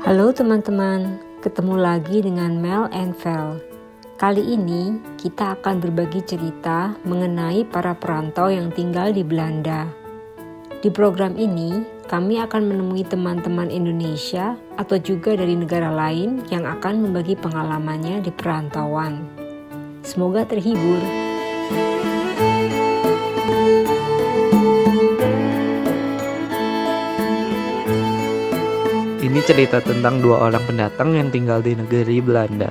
Halo teman-teman, ketemu lagi dengan Mel and Vel. Kali ini kita akan berbagi cerita mengenai para perantau yang tinggal di Belanda. Di program ini, kami akan menemui teman-teman Indonesia atau juga dari negara lain yang akan membagi pengalamannya di perantauan. Semoga terhibur. Ini cerita tentang dua orang pendatang yang tinggal di negeri Belanda.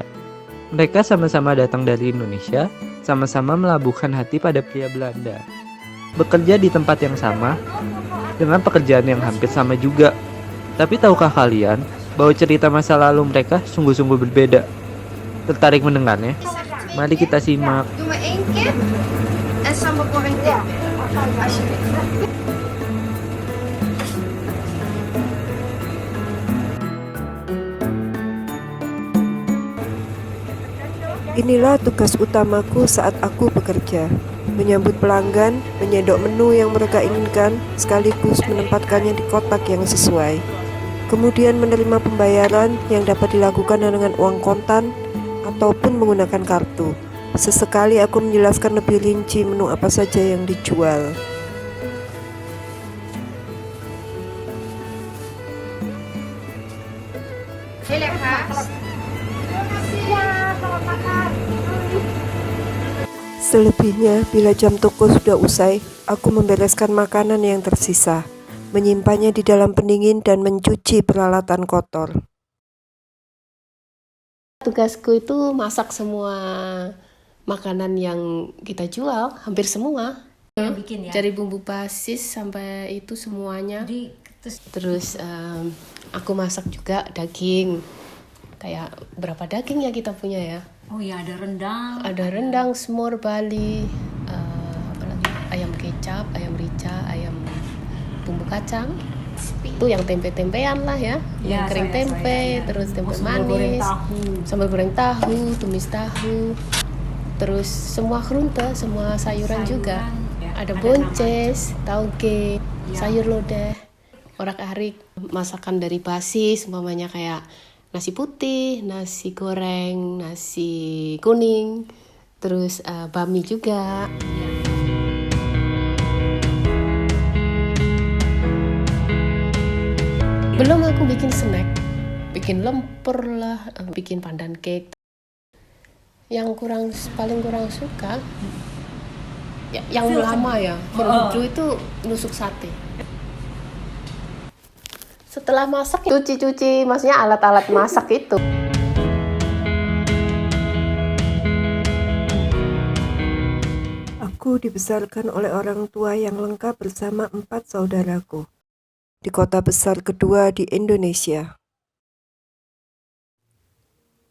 Mereka sama-sama datang dari Indonesia, sama-sama melabuhkan hati pada pria Belanda. Bekerja di tempat yang sama, dengan pekerjaan yang hampir sama juga. Tapi tahukah kalian bahwa cerita masa lalu mereka sungguh-sungguh berbeda? Tertarik mendengarnya? Mari kita simak. Doe maar 1 kip en sambal goreng kip. Alsjeblieft. Inilah tugas utamaku saat aku bekerja, menyambut pelanggan, menyendok menu yang mereka inginkan, sekaligus menempatkannya di kotak yang sesuai. Kemudian menerima pembayaran yang dapat dilakukan dengan uang kontan ataupun menggunakan kartu. Sesekali aku menjelaskan lebih rinci menu apa saja yang dijual. Heel erg haast. Selebihnya, bila jam toko sudah usai, aku membereskan makanan yang tersisa, menyimpannya di dalam pendingin dan mencuci peralatan kotor. Tugasku itu masak semua makanan yang kita jual, hampir semua. Bikin ya? Dari bumbu basis sampai itu semuanya. Terus aku masak juga daging. Kayak berapa daging ya kita punya ya? Oh ya, ada rendang. Ada rendang, semur Bali, apalagi ayam kecap, ayam rica, ayam bumbu kacang. Itu yang tempe-tempean lah ya, yang kering tempe, terus tempe manis, sambal goreng tahu, tumis tahu, terus semua kerunte, semua sayuran juga. Ya. Ada bonces, tauge, sayur lodeh, orak-arik, masakan dari basis, umpamanya kayak nasi putih, nasi goreng, nasi kuning, terus bami juga. Belum aku bikin snack, bikin lemper lah, bikin pandan cake. Yang paling kurang suka, yang lama ya, dulu itu nusuk sate. Setelah masak, cuci-cuci, maksudnya alat-alat masak itu. Aku dibesarkan oleh orang tua yang lengkap bersama 4 saudaraku, di kota besar kedua di Indonesia.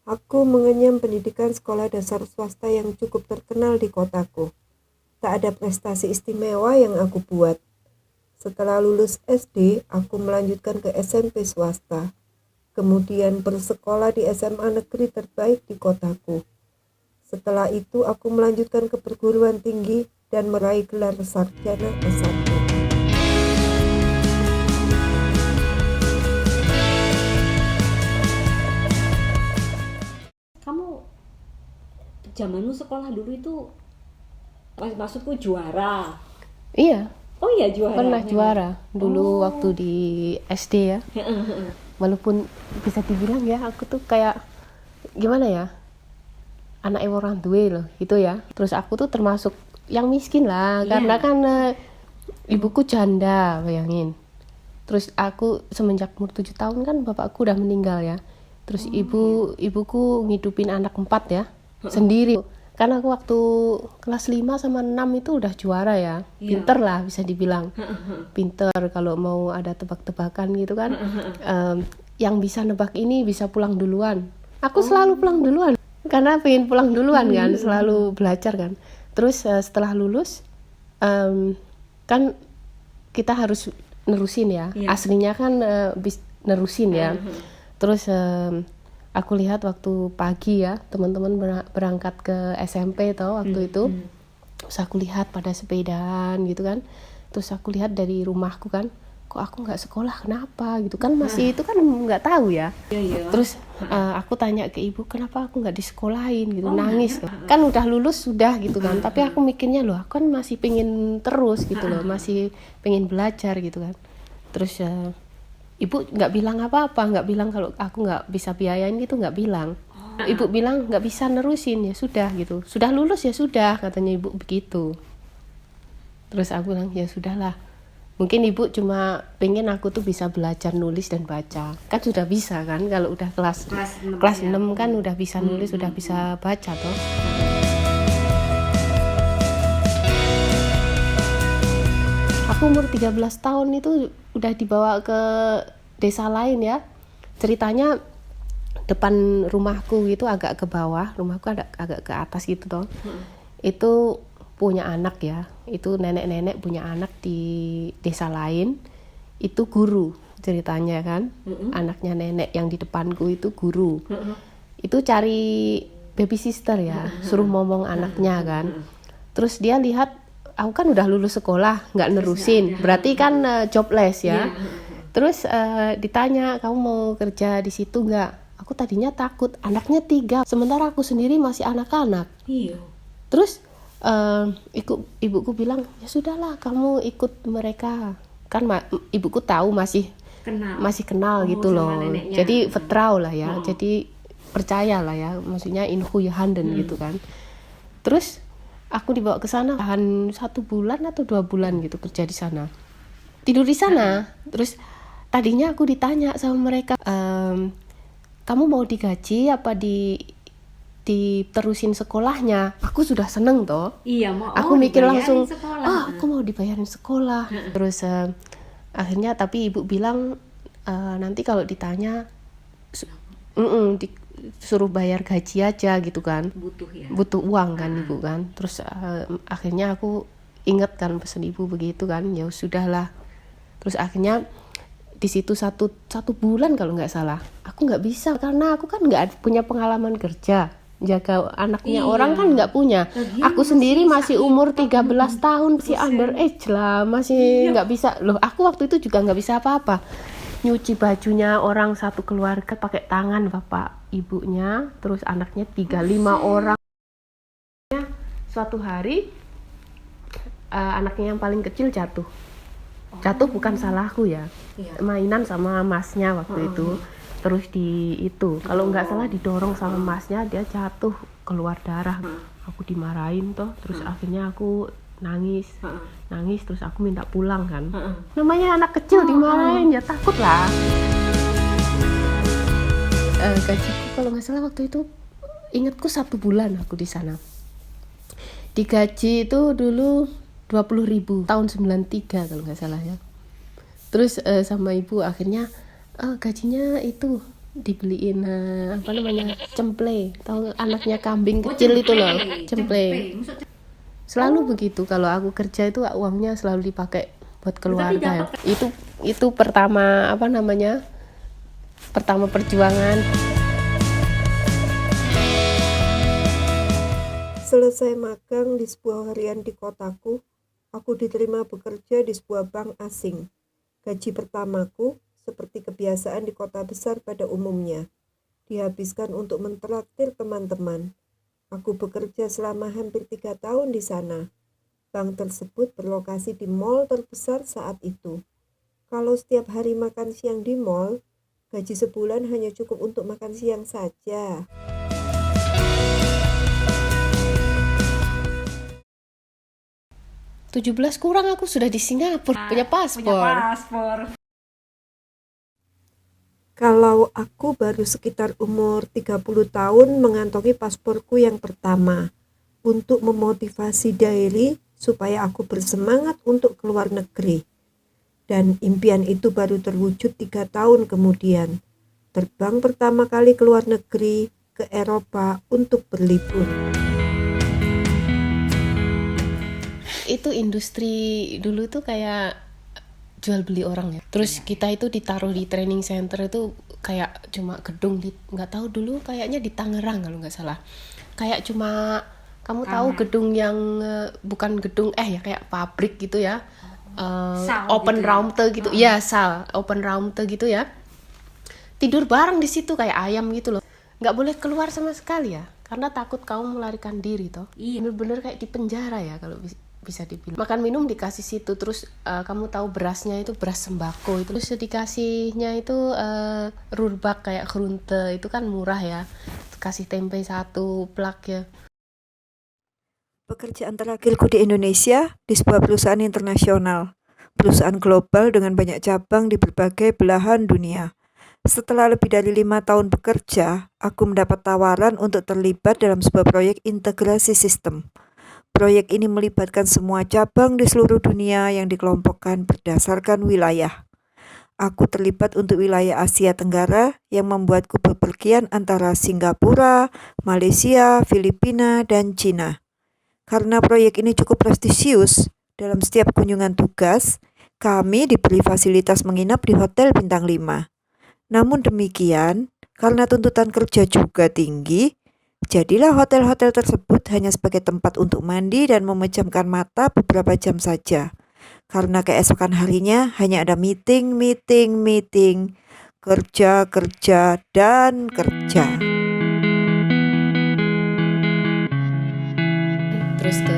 Aku mengenyam pendidikan sekolah dasar swasta yang cukup terkenal di kotaku. Tak ada prestasi istimewa yang aku buat. Setelah lulus SD, aku melanjutkan ke SMP swasta, kemudian bersekolah di SMA negeri terbaik di kotaku. Setelah itu, aku melanjutkan ke perguruan tinggi dan meraih gelar sarjana S1. Kamu zamanmu sekolah dulu itu maksudku juara. Iya. Oh iya, juara. Pernah juara dulu waktu di SD ya. Walaupun bisa dibilang ya aku tuh kayak gimana ya, anak orang tua loh gitu ya. Terus aku tuh termasuk yang miskin lah, karena kan ibuku janda, bayangin. Terus aku semenjak umur 7 tahun kan bapakku udah meninggal ya. Terus ibuku ngidupin anak 4 ya, sendiri. Karena aku waktu kelas 5 sama 6 itu udah juara ya. Pinter lah bisa dibilang. Pinter kalau mau ada tebak-tebakan gitu kan. Yang bisa nebak ini bisa pulang duluan. Aku selalu pulang duluan. Karena pengen pulang duluan kan. Selalu belajar kan. Terus setelah lulus, kan kita harus nerusin ya. Aslinya kan nerusin ya. Terus aku lihat waktu pagi ya, teman-teman berangkat ke SMP waktu itu. Terus aku lihat pada sepedaan gitu kan. Terus aku lihat dari rumahku kan, kok aku nggak sekolah, kenapa gitu kan, masih itu kan nggak tahu ya. Terus aku tanya ke ibu, kenapa aku nggak disekolahin gitu, nangis kan udah lulus sudah gitu kan, tapi aku mikirnya loh, aku kan masih pengen terus gitu loh, masih pengen belajar gitu kan. Terus ibu nggak bilang apa-apa, nggak bilang kalau aku nggak bisa biayain gitu, nggak bilang. Ibu bilang nggak bisa nerusin, ya sudah gitu, sudah lulus ya sudah, katanya ibu begitu. Terus aku bilang ya sudahlah, mungkin ibu cuma pengen aku tuh bisa belajar nulis dan baca, kan sudah bisa kan, kalau udah kelas 6 kan udah bisa nulis, udah bisa baca toh. Aku umur 13 tahun itu udah dibawa ke desa lain ya. Ceritanya depan rumahku itu agak ke bawah, rumahku agak ke atas gitu toh. Itu punya anak ya, itu nenek-nenek punya anak di desa lain, itu guru ceritanya kan. Anaknya nenek yang di depanku itu guru. Itu cari baby sister ya, suruh ngomong anaknya kan. Terus dia lihat aku kan udah lulus sekolah, nggak nerusin, berarti kan jobless ya. Terus ditanya, kamu mau kerja di situ nggak? Aku tadinya takut, anaknya 3, sementara aku sendiri masih anak-anak. Terus ibuku bilang, ya sudahlah kamu ikut mereka, kan ibuku tahu masih kenal gitu loh, jadi vertrouw lah ya, jadi percayalah ya, maksudnya in goede handen gitu kan. Terus aku dibawa ke sana, tahan 1 bulan atau 2 bulan gitu kerja di sana, tidur di sana. Terus tadinya aku ditanya sama mereka, kamu mau digaji apa diterusin sekolahnya? Aku sudah seneng toh. Aku mikir langsung, aku mau dibayarin sekolah. Terus akhirnya tapi ibu bilang nanti kalau ditanya suruh bayar gaji aja gitu kan. Butuh uang kan ibu kan. Terus akhirnya aku inget kan pesan ibu begitu kan. Ya sudahlah. Terus akhirnya di situ satu bulan kalau nggak salah, aku nggak bisa karena aku kan nggak punya pengalaman kerja. Jaga anaknya orang kan nggak punya. Aku sendiri masih umur 13 tahun, masih underage lah, masih nggak bisa loh. Aku waktu itu juga nggak bisa apa-apa, nyuci bajunya orang satu keluarga pakai tangan, bapak ibunya, terus anaknya 3-5 orang. Suatu hari anaknya yang paling kecil jatuh bukan salahku ya, mainan sama masnya waktu itu. Terus kalau nggak salah didorong sama masnya, dia jatuh keluar darah. Aku dimarahin toh, terus akhirnya aku nangis terus aku minta pulang kan. Namanya anak kecil dimarahin ya takut lah. Gajiku kalau nggak salah waktu itu, ingatku 1 bulan aku di sana. Digaji itu dulu 20.000 tahun 93 kalau nggak salah ya. Terus sama ibu akhirnya gajinya itu dibeliin cemple, tahu anaknya kambing kecil itu loh, cemple. Selalu begitu kalau aku kerja itu uangnya selalu dipakai buat keluarga ya. Itu pertama perjuangan. Selesai magang di sebuah harian di kotaku, aku diterima bekerja di sebuah bank asing. Gaji pertamaku, seperti kebiasaan di kota besar pada umumnya, dihabiskan untuk mentraktir teman-teman. Aku bekerja selama hampir 3 tahun di sana. Bank tersebut berlokasi di mall terbesar saat itu. Kalau setiap hari makan siang di mall, gaji sebulan hanya cukup untuk makan siang saja. Tujuh 17 kurang aku sudah di Singapura, punya paspor. Kalau aku baru sekitar umur 30 tahun mengantongi pasporku yang pertama untuk memotivasi Daily supaya aku bersemangat untuk keluar negeri. Dan impian itu baru terwujud 3 tahun kemudian. Terbang pertama kali ke luar negeri, ke Eropa untuk berlibur. Itu industri dulu tuh kayak jual beli orang ya. Terus kita itu ditaruh di training center itu kayak cuma gedung nggak tahu dulu kayaknya di Tangerang kalau nggak salah. Kayak cuma kamu tahu gedung yang bukan gedung ya kayak pabrik gitu ya. open gitu ya? raumte gitu ya, sal open raumte gitu ya, tidur bareng di situ kayak ayam gitu loh, nggak boleh keluar sama sekali ya, karena takut kamu melarikan diri toh. Iya. Bener-bener kayak di penjara ya kalau bisa dibilang. Makan minum dikasih situ, terus kamu tahu berasnya itu beras sembako itu, terus dikasihnya itu rurbak kayak grunte itu kan murah ya, kasih tempe 1 plak ya. Pekerjaan terakhirku di Indonesia di sebuah perusahaan internasional, perusahaan global dengan banyak cabang di berbagai belahan dunia. Setelah lebih dari 5 tahun bekerja, aku mendapat tawaran untuk terlibat dalam sebuah proyek integrasi sistem. Proyek ini melibatkan semua cabang di seluruh dunia yang dikelompokkan berdasarkan wilayah. Aku terlibat untuk wilayah Asia Tenggara yang membuatku bepergian antara Singapura, Malaysia, Filipina, dan Cina. Karena proyek ini cukup prestisius, dalam setiap kunjungan tugas, kami diberi fasilitas menginap di hotel bintang 5. Namun demikian, karena tuntutan kerja juga tinggi, jadilah hotel-hotel tersebut hanya sebagai tempat untuk mandi dan memejamkan mata beberapa jam saja. Karena keesokan harinya hanya ada meeting, kerja, dan kerja. Terus ke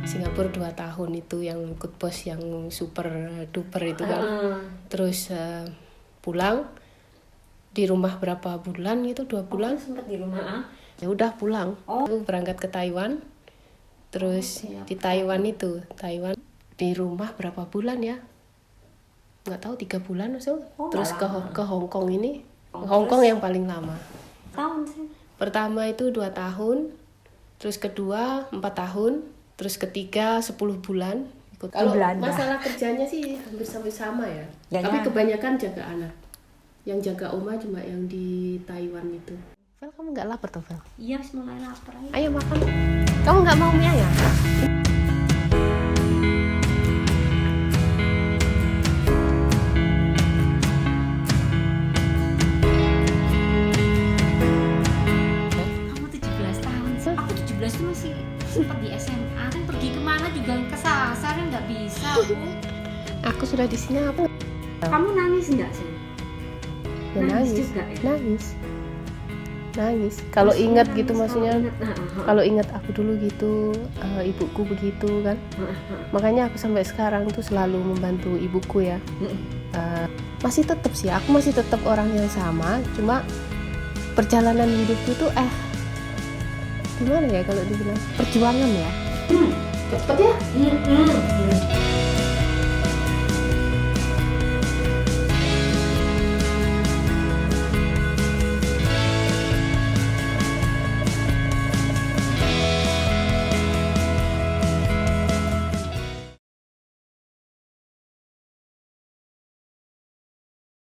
Singapura 2 tahun itu yang ikut bos yang super duper itu kan. Terus pulang di rumah berapa bulan gitu, 2 bulan. Sempat di rumah. Ya udah pulang. Berangkat ke Taiwan. Terus di Taiwan di rumah berapa bulan ya? Nggak tahu, 3 bulan atau so. Terus ke Hong Kong ini. Hong Kong yang paling lama. Tahun sih. Pertama itu 2 tahun. Terus kedua 4 tahun, terus ketiga 10 bulan. Kalau masalah kerjanya sih hampir sama ya. Tapi kebanyakan jaga anak. Yang jaga oma cuma yang di Taiwan itu. Vel, kamu nggak lapar toh, Vel? Iya, mulai lapar. Ayo makan. Kamu nggak mau mie ayam? Kamu 17 tahun sih. Aku 17 tuh masih sempat di SMA. Kan pergi kemana juga kesasar, kan nggak bisa aku. Aku sudah di sini apa? Kamu nangis nggak sih? Ya, nangis juga ya? Nangis kalau ingat gitu, nangis, maksudnya kalau ingat. kalau ingat aku dulu gitu, ibuku begitu kan, makanya aku sampai sekarang tuh selalu membantu ibuku ya. Masih tetap sih, aku masih tetap orang yang sama, cuma perjalanan hidupku tuh gimana ya kalau dibilang perjuangan ya. Cepet ya?